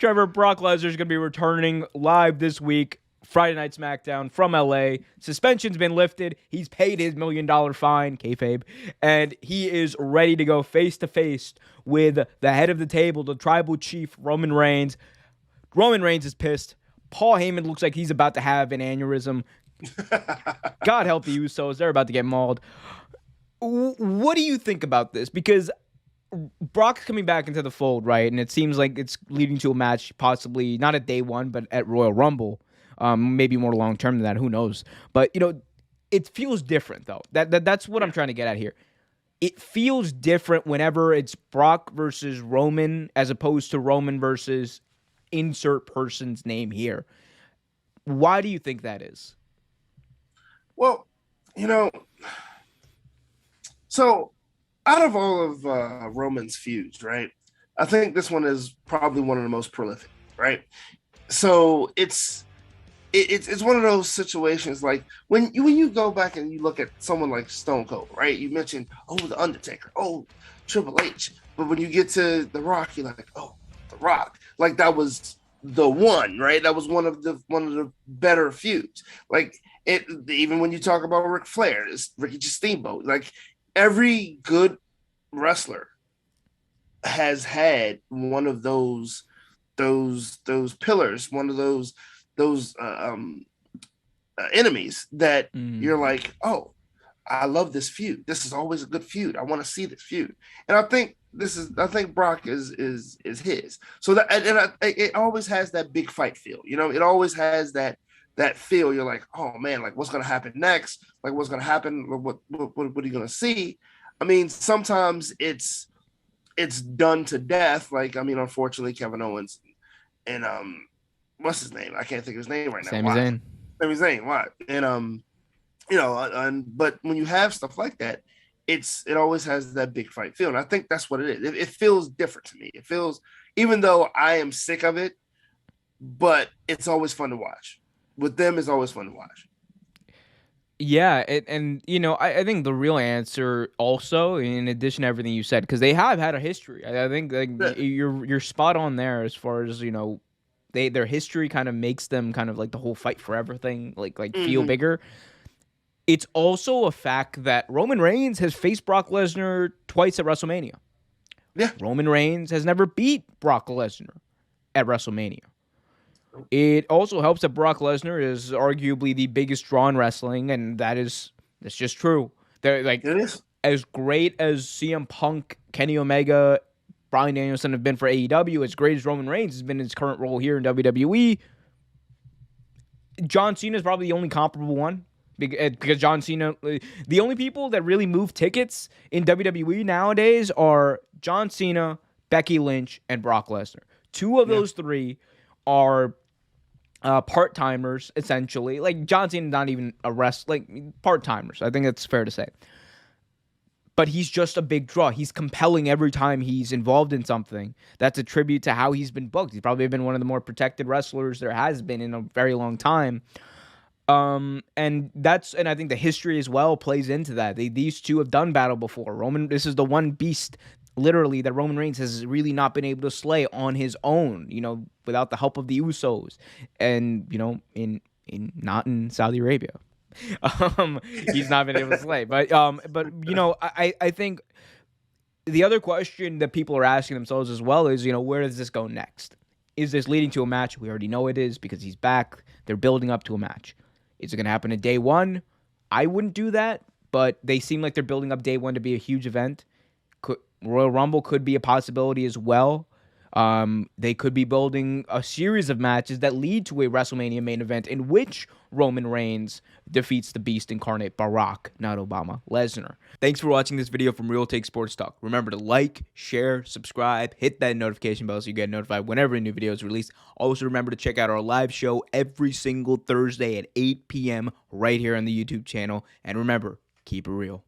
Trevor, Brock Lesnar is going to be returning live this week, Friday Night SmackDown from LA. Suspension's been lifted. He's paid his $1 million fine, kayfabe, and he is ready to go face to face with the head of the table, the tribal chief, Roman Reigns. Roman Reigns is pissed. Paul Heyman looks like he's about to have an aneurysm. God help the Usos. They're about to get mauled. What do you think about this? Because Brock's coming back into the fold, right? And it seems like it's leading to a match, possibly not at day one, but at Royal Rumble. Maybe more long term than that. Who knows? But it feels different though. That's what I'm trying to get at here. It feels different whenever it's Brock versus Roman, as opposed to Roman versus insert person's name here. Why do you think that is? Well, so out of all of Roman's feuds, right? I think this one is probably one of the most prolific, right? So it's one of those situations like when you go back and you look at someone like Stone Cold, right? You mentioned, The Undertaker, Triple H, but when you get to The Rock, you're like, The Rock, like that was the one, right? That was one of the better feuds. Like it, even when you talk about Ric Flair, it's Ricky Steamboat. Like every good wrestler has had one of those pillars, one of those enemies that you're like, I love this feud. This is always a good feud. I want to see this feud, and I think Brock is his. So that it always has that big fight feel. It always has that feel. You're like, oh man, like what's gonna happen next? Like what's gonna happen? What are you gonna see? I mean, sometimes it's done to death. Like unfortunately, Kevin Owens and what's his name? I can't think of his name right now. Sami Zayn. Sami Zayn. Why? And but when you have stuff like that, it always has that big fight feel, and I think that's what it is. It feels different to me. It feels, even though I am sick of it, but it's always fun to watch. With them, it's always fun to watch. Yeah, I think the real answer also, in addition to everything you said, because they have had a history. I think you're spot on there as far as their history kind of makes them kind of like the whole fight forever thing like feel bigger. It's also a fact that Roman Reigns has faced Brock Lesnar twice at WrestleMania. Yeah, Roman Reigns has never beat Brock Lesnar at WrestleMania. It also helps that Brock Lesnar is arguably the biggest draw in wrestling, and that's just true. They're like, it is. As great as CM Punk, Kenny Omega, Bryan Danielson have been for AEW, as great as Roman Reigns has been in his current role here in WWE, John Cena is probably the only comparable one. Because John Cena, the only people that really move tickets in WWE nowadays are John Cena, Becky Lynch, and Brock Lesnar. Two of those three are part-timers, essentially. Like, John Cena's not even part-timers. I think that's fair to say. But he's just a big draw. He's compelling every time he's involved in something. That's a tribute to how he's been booked. He's probably been one of the more protected wrestlers there has been in a very long time. And I think the history as well plays into that. These two have done battle before. This is the one beast, literally, that Roman Reigns has really not been able to slay on his own, without the help of the Usos, and not in Saudi Arabia. He's not been able to slay. But I think the other question that people are asking themselves as well is, where does this go next? Is this leading to a match? We already know it is because he's back. They're building up to a match. Is it going to happen at day one? I wouldn't do that, but they seem like they're building up day one to be a huge event. Royal Rumble could be a possibility as well. They could be building a series of matches that lead to a WrestleMania main event in which Roman Reigns defeats the Beast incarnate, Barack, not Obama, Lesnar. Thanks for watching this video from Real Take Sports Talk. Remember to like, share, subscribe, hit that notification bell so you get notified whenever a new video is released. Also, remember to check out our live show every single Thursday at 8 p.m. right here on the YouTube channel. And remember, keep it real.